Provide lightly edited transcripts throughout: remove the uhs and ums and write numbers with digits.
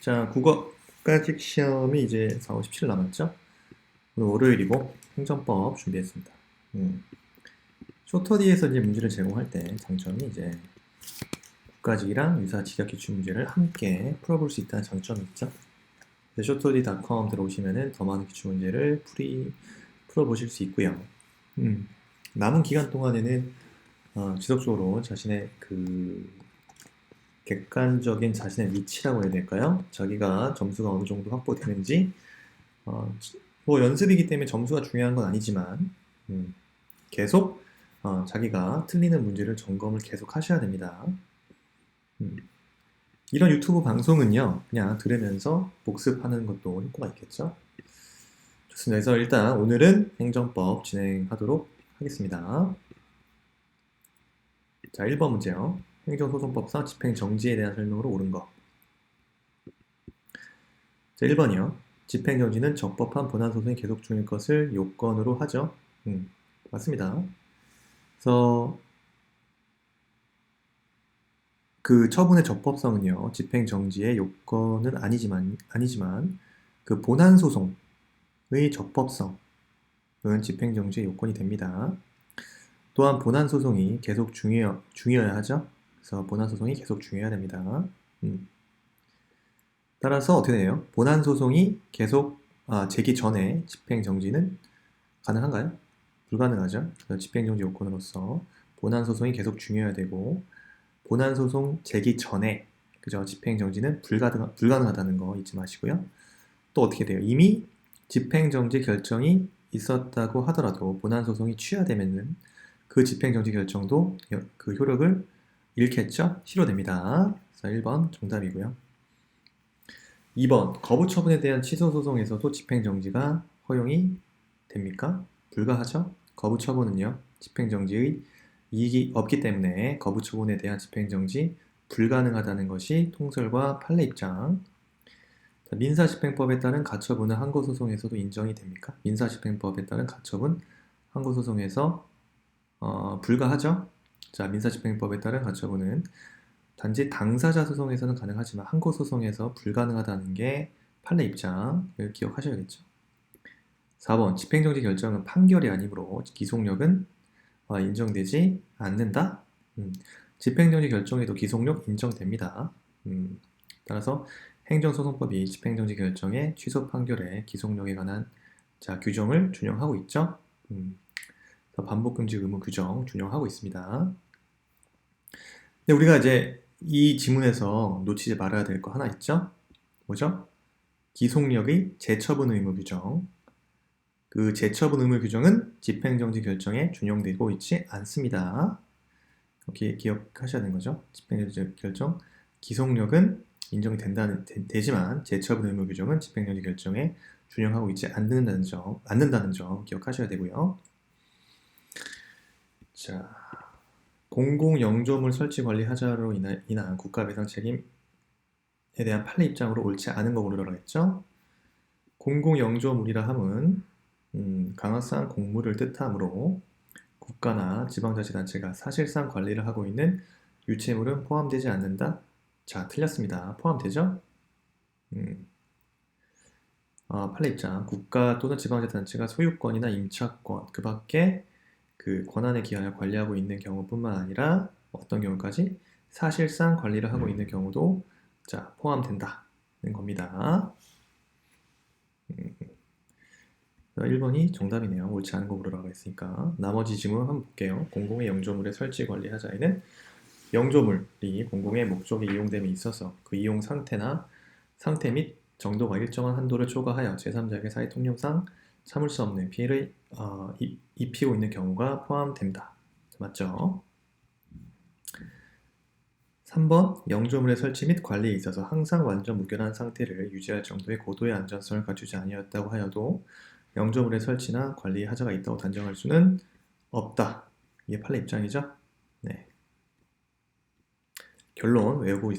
자, 국어 국가직 시험이 이제 4, 5, 17 남았죠? 오늘 월요일이고 행정법 준비했습니다. 쇼터디에서 이제 문제를 제공할 때 장점이 이제 국가직이랑 유사 직역 기출 문제를 함께 풀어볼 수 있다는 장점이 있죠. 쇼터디.com 들어오시면은 더 많은 기출 문제를 풀어보실 수 있고요. 남은 기간 동안에는 지속적으로 자신의 객관적인 자신의 위치라고 해야 될까요? 자기가 점수가 어느 정도 확보되는지 뭐 연습이기 때문에 점수가 중요한 건 아니지만 계속 자기가 틀리는 문제를 점검을 계속 하셔야 됩니다. 이런 유튜브 방송은요, 그냥 들으면서 복습하는 것도 효과가 있겠죠? 좋습니다. 그래서 일단 오늘은 행정법 진행하도록 하겠습니다. 자, 1번 문제요. 행정소송법상 집행정지에 대한 설명으로 옳은 거. 자, 1번이요. 집행정지는 적법한 본안소송이 계속 중일 것을 요건으로 하죠. 맞습니다. 그래서 그 처분의 적법성은요, 집행정지의 요건은 아니지만 그 본안소송의 적법성은 집행정지의 요건이 됩니다. 또한 본안소송이 계속 중요해야 하죠. 그래서 본안소송이 계속 중요해야 됩니다. 따라서 어떻게 돼요? 본안소송이 계속 제기 전에 집행정지는 가능한가요? 불가능하죠. 집행정지 요건으로서 본안소송이 계속 중요해야 되고 본안소송 제기 전에 그죠? 집행정지는 불가능하다는 거 잊지 마시고요. 또 어떻게 돼요? 이미 집행정지 결정이 있었다고 하더라도 본안소송이 취하되면은 그 집행정지 결정도 그 효력을 잃겠죠? 실효됩니다. 그래서 1번 정답이고요. 2번 거부처분에 대한 취소소송에서도 집행정지가 허용이 됩니까? 불가하죠? 거부처분은요 집행정지의 이익이 없기 때문에 거부처분에 대한 집행정지 불가능하다는 것이 통설과 판례 입장. 민사집행법에 따른 가처분은 항고소송에서도 인정이 됩니까? 민사집행법에 따른 가처분 항고소송에서 불가하죠? 자, 민사집행법에 따른 가처분은 단지 당사자 소송에서는 가능하지만 항고소송에서 불가능하다는 게 판례 입장을 기억하셔야겠죠. 4번 집행정지 결정은 판결이 아니므로 기속력은 인정되지 않는다. 집행정지 결정에도 기속력 인정됩니다. 따라서 행정소송법이 집행정지 결정의 취소 판결의 기속력에 관한 규정을 준용하고 있죠. 반복금지 의무 규정 준용하고 있습니다. 근데 우리가 이제 이 지문에서 놓치지 말아야 될 거 하나 있죠? 뭐죠? 기속력의 재처분 의무 규정. 그 재처분 의무 규정은 집행정지 결정에 준용되고 있지 않습니다. 이렇게 기억하셔야 되는 거죠. 집행정지 결정, 기속력은 인정이 되지만 재처분 의무 규정은 집행정지 결정에 준용하고 있지 않는다는 점 기억하셔야 되고요. 자, 공공영조물 설치 관리 하자로 인한 국가배상 책임에 대한 판례 입장으로 옳지 않은 거 고르라고 했죠. 공공영조물이라 함은 강화상 공물을 뜻하므로 국가나 지방자치단체가 사실상 관리를 하고 있는 유체물은 포함되지 않는다. 자, 틀렸습니다. 포함되죠? 판례 입장. 국가 또는 지방자치단체가 소유권이나 임차권, 그 밖에 그 권한에 기하여 관리하고 있는 경우뿐만 아니라 어떤 경우까지 사실상 관리를 하고 있는 경우도 포함된다는 겁니다. 1번이 정답이네요. 옳지 않은 거 고르라고 했으니까. 나머지 지문 한번 볼게요. 공공의 영조물의 설치 관리 하자에는 영조물이 공공의 목적에 이용됨에 있어서 그 이용 상태 및 정도가 일정한 한도를 초과하여 제3자에게 사회 통념상 참을 수 없는 피해를 입히고 있는 경우가 포함된다. 맞죠? 3번 영조물의 설치 및 관리에 있어서 항상 완전 무결한 상태를 유지할 정도의 고도의 안전성을 갖추지 아니하였다고 하여도 영조물의 설치나 관리에 하자가 있다고 단정할 수는 없다. 이게 판례 입장이죠? 네. 결론 외우고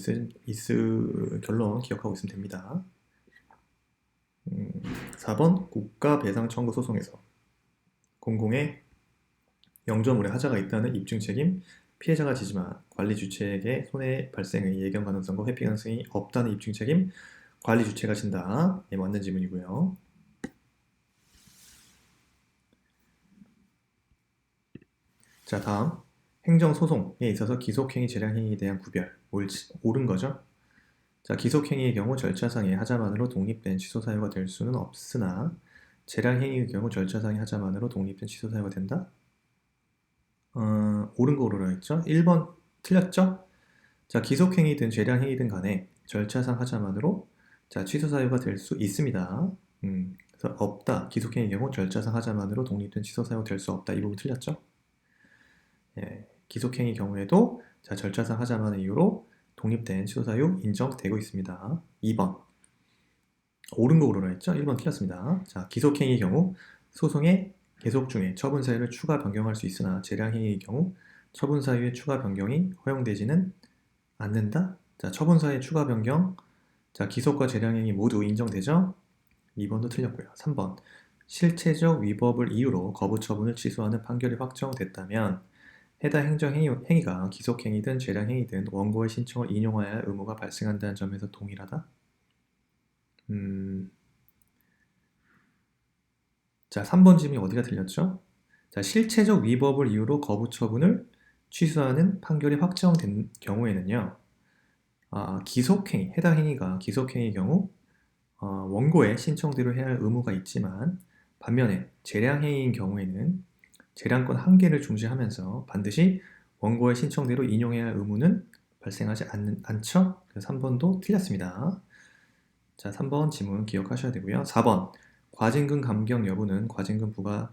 결론 기억하고 있으면 됩니다. 4번 국가배상 청구 소송에서 공공의 영조물에 하자가 있다는 입증 책임 피해자가 지지만 관리 주체에게 손해 발생의 예견 가능성과 회피 가능성이 없다는 입증 책임 관리 주체가 진다. 네, 맞는 지문이고요. 자, 다음. 행정소송에 있어서 기속행위, 재량행위에 대한 구별. 옳은 거죠? 자, 기속행위의 경우 절차상의 하자만으로 독립된 취소 사유가 될 수는 없으나 재량행위의 경우 절차상의 하자만으로 독립된 취소 사유가 된다? 옳은 거 고르라 했죠? 1번 틀렸죠? 자, 기속행위든 재량행위든 간에 절차상 하자만으로 자, 취소 사유가 될 수 있습니다. 그래서 없다. 기속행위의 경우 절차상 하자만으로 독립된 취소 사유가 될 수 없다. 이 부분 틀렸죠? 예, 기속행위 경우에도 자, 절차상 하자만의 이유로 독립된 취소 사유 인정되고 있습니다. 2번 옳은 거 고르라 했죠? 1번 틀렸습니다. 자, 기속행위의 경우 소송의 계속 중에 처분 사유를 추가 변경할 수 있으나 재량행위의 경우 처분 사유의 추가 변경이 허용되지는 않는다. 자, 처분 사유의 추가 변경. 자, 기속과 재량행위 모두 인정되죠? 2번도 틀렸고요. 3번 실체적 위법을 이유로 거부 처분을 취소하는 판결이 확정됐다면 해당 행정행위가 기속행위든 재량행위든 원고의 신청을 인용해야 할 의무가 발생한다는 점에서 동일하다? 자, 3번 질문이 어디가 틀렸죠? 자, 실체적 위법을 이유로 거부 처분을 취소하는 판결이 확정된 경우에는요. 기속행위, 해당 행위가 기속행위의 경우 원고의 신청대로 해야 할 의무가 있지만 반면에 재량행위인 경우에는 재량권 한계를 중시하면서 반드시 원고의 신청대로 인용해야 할 의무는 발생하지 않죠? 그래서 3번도 틀렸습니다. 자, 3번 지문 기억하셔야 되고요. 4번 과징금 감경 여부는 과징금 부과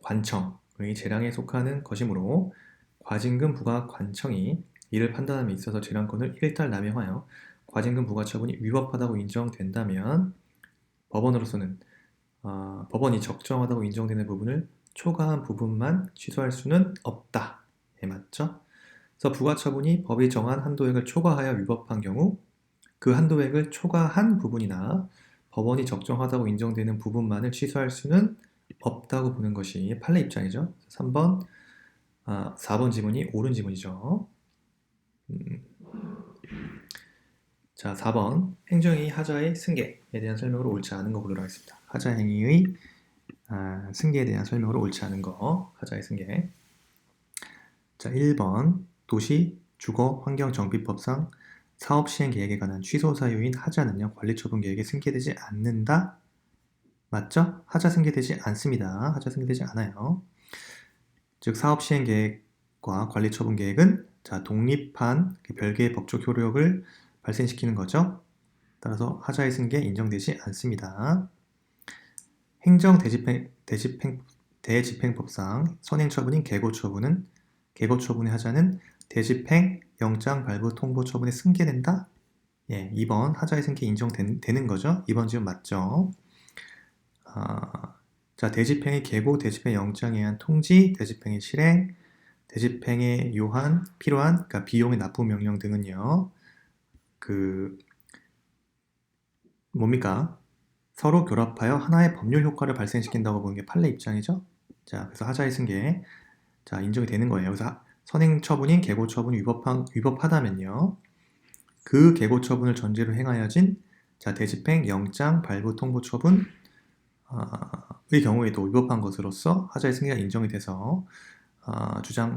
관청의 재량에 속하는 것이므로 과징금 부과 관청이 이를 판단함에 있어서 재량권을 일탈 남용하여 과징금 부과 처분이 위법하다고 인정된다면 법원으로서는 법원이 적정하다고 인정되는 부분을 초과한 부분만 취소할 수는 없다. 네, 맞죠? 그래서 부과 처분이 법이 정한 한도액을 초과하여 위법한 경우 그 한도액을 초과한 부분이나 법원이 적정하다고 인정되는 부분만을 취소할 수는 없다고 보는 것이 판례 입장이죠. 3번, 4번 지문이 옳은 지문이죠. 자, 4번 행정행위 하자의 승계에 대한 설명으로 옳지 않은 거 고르라 하겠습니다. 하자행위의 승계에 대한 설명으로 옳지 않은 거, 하자의 승계. 자, 1번 도시 주거 환경 정비법상 사업 시행 계획에 관한 취소 사유인 하자는요, 관리처분 계획에 승계되지 않는다? 맞죠? 하자 승계되지 않습니다. 하자 승계되지 않아요. 즉, 사업 시행 계획과 관리처분 계획은 자, 독립한 별개의 법적 효력을 발생시키는 거죠. 따라서 하자의 승계 인정되지 않습니다. 행정 대집행법상 선행처분인 계고처분의 하자는 대집행, 영장 발부, 통보 처분에 승계된다? 예, 2번 하자의 승계 인정되는 거죠. 2번 지금 맞죠? 자, 대집행의 계고, 대집행 영장에 의한 통지, 대집행의 실행, 대집행에 필요한 그러니까 비용의 납부 명령 등은요. 뭡니까? 서로 결합하여 하나의 법률 효과를 발생시킨다고 보는 게 판례 입장이죠. 자, 그래서 하자의 승계 자, 인정이 되는 거예요. 그래서 선행 처분인 계고 처분이 위법하다면요. 그 계고 처분을 전제로 행하여진 자, 대집행, 영장, 발부, 통보 처분의 경우에도 위법한 것으로서 하자의 승계가 인정이 돼서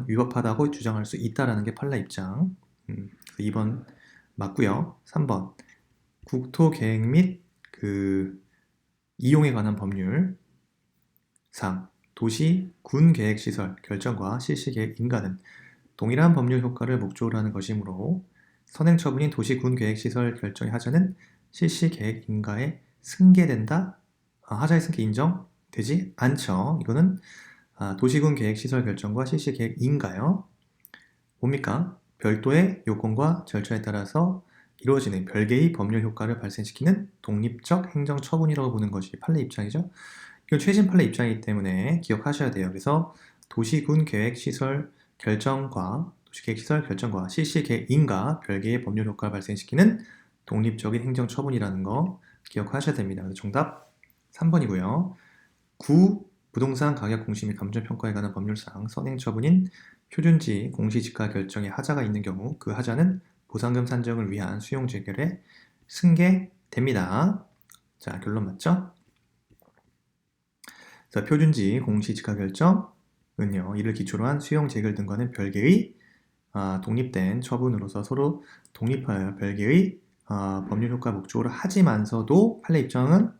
위법하다고 주장할 수 있다라는 게 판례 입장. 2번 맞고요. 3번 국토계획 및 이용에 관한 법률상 도시, 군 계획시설 결정과 실시계획 인가는 동일한 법률 효과를 목적으로 하는 것이므로 선행처분인 도시, 군 계획시설 결정의 하자는 실시계획 인가에 승계된다? 하자의 승계 인정되지 않죠. 이거는 도시군 계획시설 결정과 실시계획 인가요. 뭡니까? 별도의 요건과 절차에 따라서 이루어지는 별개의 법률 효과를 발생시키는 독립적 행정처분이라고 보는 것이 판례 입장이죠. 이건 최신 판례 입장이기 때문에 기억하셔야 돼요. 그래서 도시군 계획시설 결정과 실시계획 인가 별개의 법률 효과를 발생시키는 독립적인 행정처분이라는 거 기억하셔야 됩니다. 그래서 정답 3번이고요. 9. 부동산 가격 공시 및 감정평가에 관한 법률상 선행처분인 표준지 공시지가 결정에 하자가 있는 경우 그 하자는 보상금 산정을 위한 수용 재결의 승계 됩니다. 자, 결론 맞죠? 그래서 표준지 공시 직하결정은요, 이를 기초로 한 수용 재결 등과는 별개의 독립된 처분으로서 서로 독립하여 별개의 법률 효과 목적으로 하지만서도 판례 입장은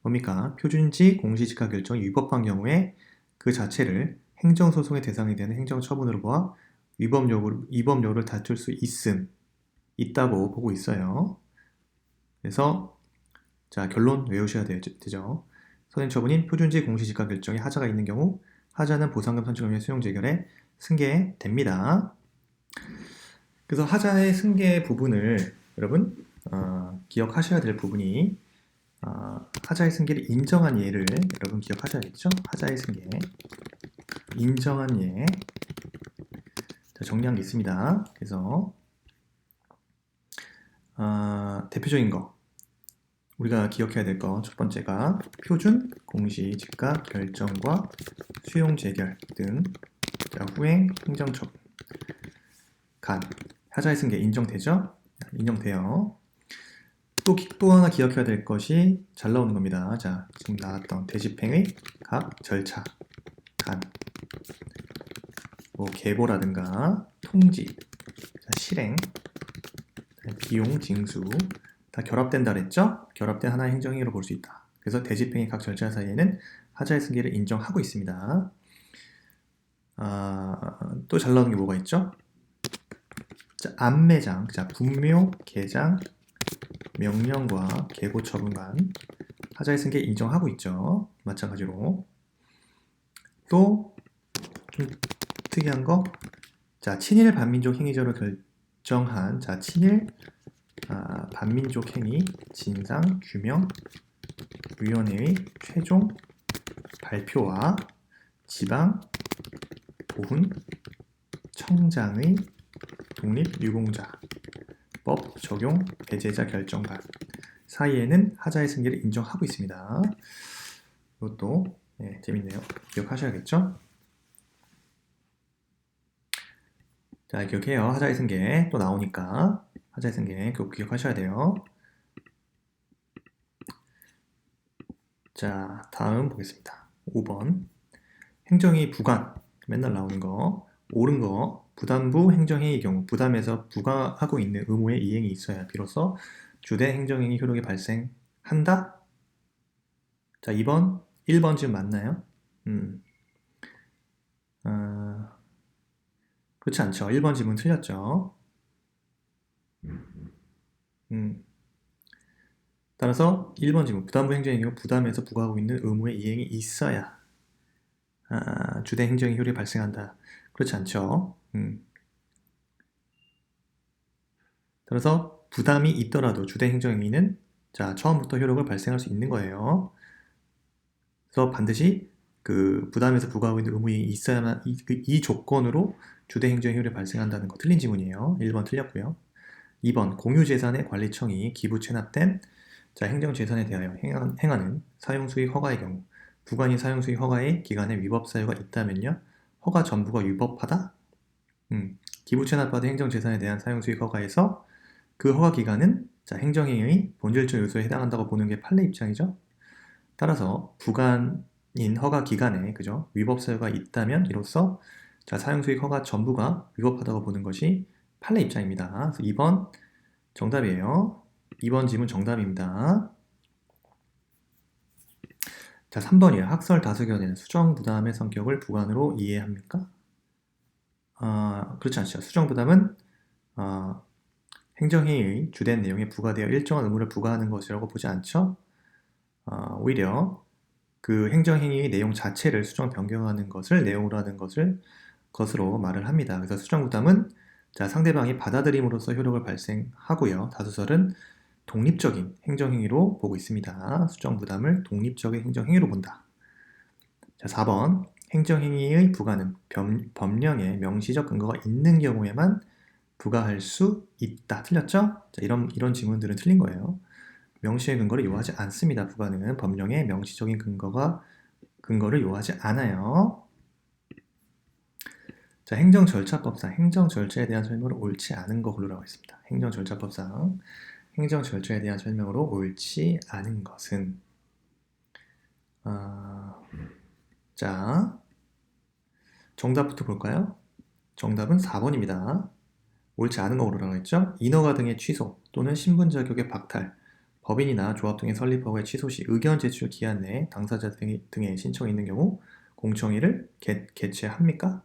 뭡니까? 표준지 공시 직하결정이 위법한 경우에 그 자체를 행정소송의 대상이 되는 행정처분으로 보아 위법 여부를 다툴 수 있다고 보고 있어요. 그래서 자, 결론 외우셔야 되죠. 선행처분인 표준지 공시 직하결정에 하자가 있는 경우 하자는 보상금 선처를 위해 수용 재결에 승계됩니다. 그래서 하자의 승계 부분을 여러분 기억하셔야 될 부분이 하자의 승계를 인정한 예를 여러분 기억하셔야겠죠? 하자의 승계 인정한 예. 자, 정리한 게 있습니다. 그래서 대표적인 거 우리가 기억해야 될 거 첫 번째가 표준, 공시, 즉각, 결정과 수용 재결 등 후행, 행정처분 간 하자의 승계 인정되죠? 인정돼요. 또 하나 기억해야 될 것이 잘 나오는 겁니다. 자, 지금 나왔던 대집행의 각 절차 간 뭐 계보라든가 통지, 자, 실행, 비용, 징수 다 결합된다 그랬죠? 결합된 하나의 행정행위로 볼 수 있다. 그래서 대집행의 각 절차 사이에는 하자의 승계를 인정하고 있습니다. 또 잘 나오는 게 뭐가 있죠? 자, 안매장, 자, 분묘, 개장, 명령과 계보 처분 간 하자의 승계 인정하고 있죠. 마찬가지로 또 좀 특이한 거, 자, 친일 반민족 행위자로 결정한 자, 친일 반민족 행위 진상 규명 위원회의 최종 발표와 지방 보훈 청장의 독립 유공자 법 적용 배제자 결정관 사이에는 하자의 승계를 인정하고 있습니다. 이것도 재밌네요. 기억하셔야겠죠? 자, 기억해요. 하자의 승계 또 나오니까 하자의 승계 꼭 기억하셔야 돼요. 자, 다음 보겠습니다. 5번 행정이 부관 맨날 나오는 거 옳은 거 부담부 행정행위의 경우 부담에서 부과하고 있는 의무의 이행이 있어야 비로소 주된 행정행위 효력이 발생한다? 자, 2번 1번 지금 맞나요? 그렇지 않죠. 1번 지문 틀렸죠. 따라서 1번 지문 부담부 행정행위 경우 부담에서 부과하고 있는 의무의 이행이 있어야 주된 행정행위 효력이 발생한다. 그렇지 않죠. 따라서 부담이 있더라도 주된 행정행위는 자, 처음부터 효력을 발생할 수 있는 거예요. 그래서 반드시 그 부담에서 부과하고 있는 의무이 있어야만 이 조건으로 주된 행정행위 효력이 발생한다는 거 틀린 지문이에요. 1번 틀렸고요. 2번 공유재산의 관리청이 기부 체납된 자, 행정재산에 대하여 행하는 사용수익 허가의 경우 부관이 사용수익 허가의 기간에 위법 사유가 있다면요. 허가 전부가 위법하다? 기부 체납받은 행정재산에 대한 사용수익 허가에서 그 허가 기간은 자, 행정행위의 본질적 요소에 해당한다고 보는 게 판례 입장이죠. 따라서 부관인 허가 기간에 그죠? 위법 사유가 있다면 이로써 자, 사용수익 허가 전부가 위법하다고 보는 것이 판례 입장입니다. 그래서 2번 정답이에요. 2번 지문 정답입니다. 자, 3번이에요. 학설 다수견에는 수정부담의 성격을 부관으로 이해합니까? 그렇지 않죠. 수정부담은 행정행위의 주된 내용에 부과되어 일정한 의무를 부과하는 것이라고 보지 않죠. 오히려 그 행정행위의 내용 자체를 수정 변경하는 것을 내용으로 하는 것으로 말을 합니다. 그래서 수정부담은 자, 상대방이 받아들임으로써 효력을 발생하고요. 다수설은 독립적인 행정행위로 보고 있습니다. 수정부담을 독립적인 행정행위로 본다. 자, 4번 행정행위의 부과는 법령에 명시적 근거가 있는 경우에만 부과할 수 있다. 틀렸죠? 자, 이런 지문들은 틀린 거예요. 명시의 근거를 요하지 않습니다. 부과는 법령에 명시적인 근거를 요하지 않아요. 자, 행정절차법상 행정절차에 대한 설명을 옳지 않은 거 고르라고 했습니다. 행정절차법상 행정 절차에 대한 설명으로 옳지 않은 것은 자, 정답부터 볼까요? 정답은 4번입니다. 옳지 않은 거 고르라고 했죠? 인허가 등의 취소 또는 신분 자격의 박탈, 법인이나 조합 등의 설립 허가의 취소 시 의견 제출 기한 내에 당사자 등의 신청이 있는 경우 공청회를 개최합니까?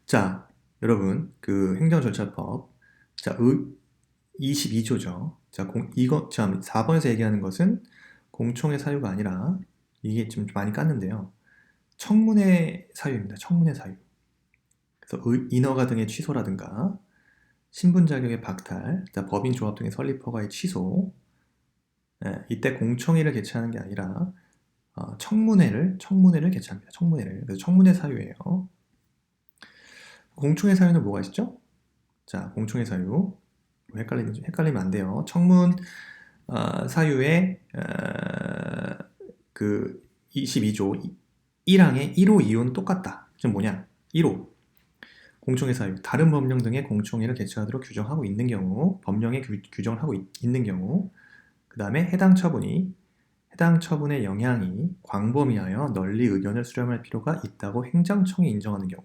자, 여러분, 그 행정절차법, 자, 22조죠. 자, 이거 참 4번에서 얘기하는 것은 공청회 사유가 아니라 이게 좀 많이 깠는데요. 청문회 사유입니다. 청문회 사유. 그래서 인허가 등의 취소라든가 신분 자격의 박탈, 자, 법인 조합 등의 설립 허가의 취소. 이때 공청회를 개최하는 게 아니라 청문회를 개최합니다. 청문회를. 그래서 청문회 사유예요. 공청회 사유는 뭐가 있죠? 자, 공청회 사유. 헷갈리면 안 돼요. 청문 사유의 그 22조 1항의 1호, 2호는 똑같다. 지금 뭐냐? 1호. 공청회 사유. 다른 법령 등의 공청회를 개최하도록 규정하고 있는 경우, 법령에 규정을 하고 있는 경우, 그 다음에 해당 처분의 영향이 광범위하여 널리 의견을 수렴할 필요가 있다고 행정청이 인정하는 경우,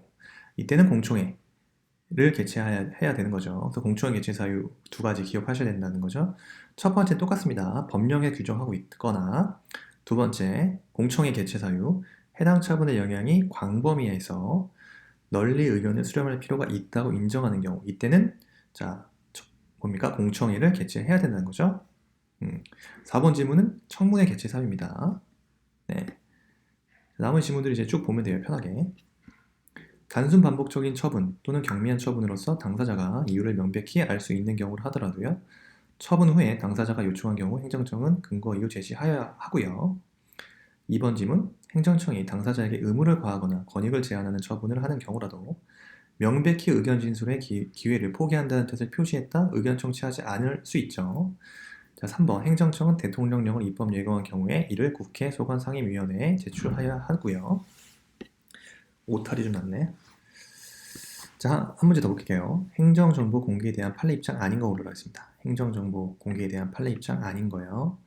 이때는 공청회를 개최해야 되는 거죠. 그래서 공청회 개최 사유 두 가지 기억하셔야 된다는 거죠. 첫 번째 똑같습니다. 법령에 규정하고 있거나, 두 번째 공청회 개최 사유, 해당 처분의 영향이 광범위해서 널리 의견을 수렴할 필요가 있다고 인정하는 경우, 이때는 자 뭡니까? 공청회를 개최해야 된다는 거죠. 4번 질문은 청문회 개최 사유입니다. 네. 남은 질문들 이제 쭉 보면 돼요. 편하게. 단순 반복적인 처분 또는 경미한 처분으로서 당사자가 이유를 명백히 알 수 있는 경우를 하더라도요. 처분 후에 당사자가 요청한 경우 행정청은 근거 이유 제시하여야 하고요. 2번 질문, 행정청이 당사자에게 의무를 과하거나 권익을 제한하는 처분을 하는 경우라도 명백히 의견 진술의 기회를 포기한다는 뜻을 표시했다 의견 청취하지 않을 수 있죠. 자, 3번, 행정청은 대통령령을 입법 예고한 경우에 이를 국회 소관상임위원회에 제출하여야 하고요. 오탈이 좀 났네. 자, 한 문제 더 볼게요. 행정정보 공개에 대한 판례 입장 아닌 거 고르라 했습니다. 행정정보 공개에 대한 판례 입장 아닌 거예요.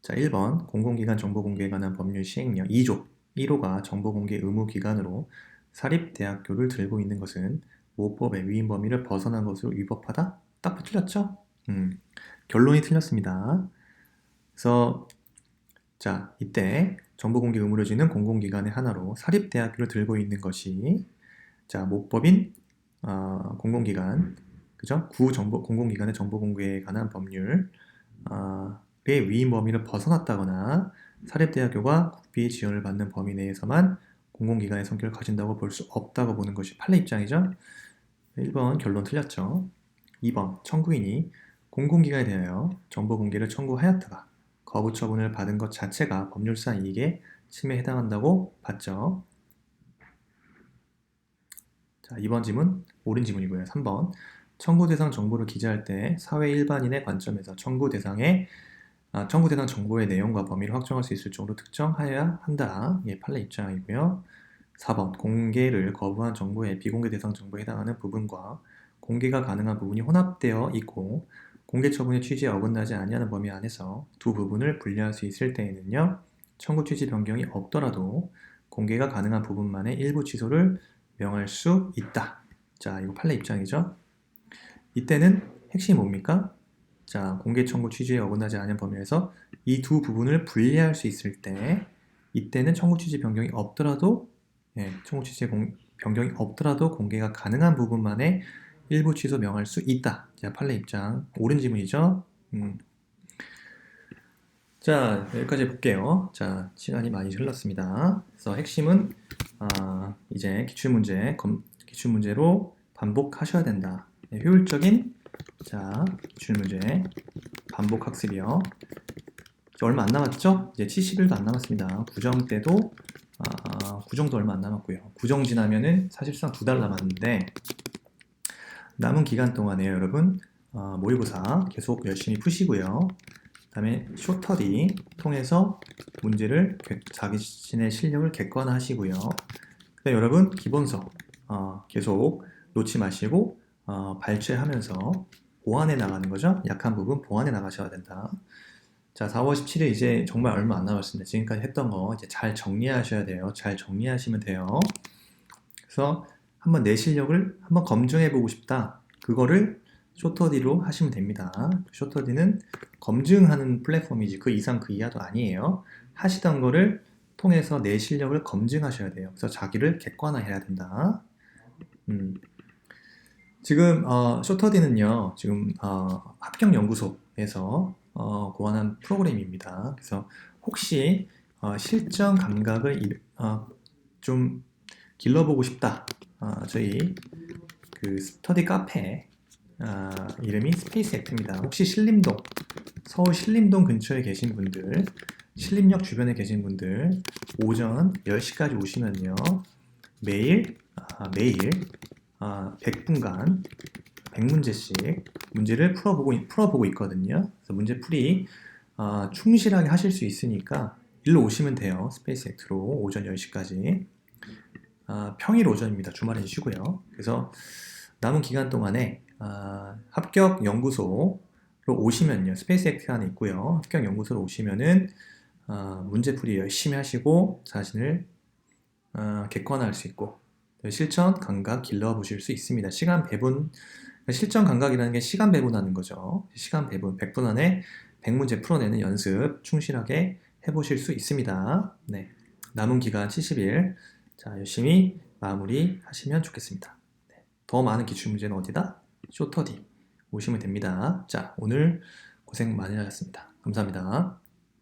자, 1번, 공공기관 정보 공개에 관한 법률 시행령 2조 1호가 정보 공개 의무 기관으로 사립대학교를 들고 있는 것은 모법의 위임 범위를 벗어난 것으로 위법하다? 딱 틀렸죠? 결론이 틀렸습니다. 그래서 자, 이때 정보 공개 의무를 지는 공공기관의 하나로 사립대학교를 들고 있는 것이 자, 모법인 공공기관, 그죠? 공공기관의 정보 공개에 관한 법률의 위임 범위를 벗어났다거나 사립대학교가 국비 지원을 받는 범위 내에서만 공공기관의 성격을 가진다고 볼 수 없다고 보는 것이 판례 입장이죠. 1번 결론 틀렸죠. 2번 청구인이 공공기관에 대하여 정보 공개를 청구하였다가 거부 처분을 받은 것 자체가 법률상 이익에 침해에 해당한다고 봤죠. 자, 2번 질문 옳은 질문이고요. 3번 청구 대상 정보를 기재할 때 사회 일반인의 관점에서 청구 대상 정보의 내용과 범위를 확정할 수 있을 정도로 특정하여야 한다. 예, 판례 입장이고요. 4번 공개를 거부한 정보의 비공개 대상 정보에 해당하는 부분과 공개가 가능한 부분이 혼합되어 있고 공개 처분의 취지에 어긋나지 아니하는 범위 안에서 두 부분을 분리할 수 있을 때에는요. 청구 취지 변경이 없더라도 공개가 가능한 부분만의 일부 취소를 명할 수 있다. 자, 이거 판례 입장이죠. 이때는 핵심이 뭡니까? 자, 공개 청구 취지에 어긋나지 않은 범위에서 이 두 부분을 분리할 수 있을 때 이때는 청구 취지 변경이 없더라도 청구 취지 변경이 없더라도 공개가 가능한 부분만의 일부 취소 명할 수 있다. 자, 판례 입장 옳은 질문이죠. 자, 여기까지 볼게요. 자, 시간이 많이 흘렀습니다. 그래서 핵심은 이제 기출문제로 반복하셔야 된다. 효율적인 기출문제 반복 학습이요. 얼마 안 남았죠? 이제 70일도 안 남았습니다. 구정 때도 구정도 얼마 안 남았고요. 구정 지나면은 사실상 2달 남았는데 남은 기간 동안에 여러분 모의고사 계속 열심히 푸시고요. 그다음에 쇼터디 통해서 문제를 자신의 실력을 객관화하시고요. 그다음 여러분 기본서 계속 놓지 마시고 발췌하면서 보완해 나가는 거죠. 약한 부분 보완해 나가셔야 된다. 자, 4월 17일 이제 정말 얼마 안 남았습니다. 지금까지 했던 거 이제 잘 정리하셔야 돼요. 잘 정리하시면 돼요. 그래서 한번 내 실력을 한번 검증해 보고 싶다. 그거를 쇼터디로 하시면 됩니다. 쇼터디는 검증하는 플랫폼이지 그 이상 그 이하도 아니에요. 하시던 거를 통해서 내 실력을 검증하셔야 돼요. 그래서 자기를 객관화해야 된다. 지금 쇼터디는요. 지금 합격연구소에서 고안한 프로그램입니다. 그래서 혹시 실전 감각을 좀 길러보고 싶다. 저희 그 스터디 카페 이름이 스페이스 액트입니다. 혹시 신림동, 서울 신림동 근처에 계신 분들, 신림역 주변에 계신 분들 오전 10시까지 오시면요. 매일 100분간 100문제씩 문제를 풀어보고 있거든요. 그래서 문제풀이 충실하게 하실 수 있으니까 일로 오시면 돼요. 스페이스 액트로 오전 10시까지. 평일 오전입니다. 주말엔 쉬고요. 그래서 남은 기간 동안에 합격 연구소로 오시면요. 스페이스 액트 안에 있고요. 합격 연구소로 오시면은 문제풀이 열심히 하시고 자신을 객관화할 수 있고 실전 감각 길러 보실 수 있습니다. 시간 배분, 실전 감각이라는 게 시간 배분하는 거죠. 시간 배분, 100분 안에 100문제 풀어내는 연습 충실하게 해보실 수 있습니다. 네, 남은 기간 70일. 자, 열심히 마무리 하시면 좋겠습니다. 네, 더 많은 기출문제는 어디다? 쇼터디 오시면 됩니다. 자, 오늘 고생 많이 하셨습니다. 감사합니다.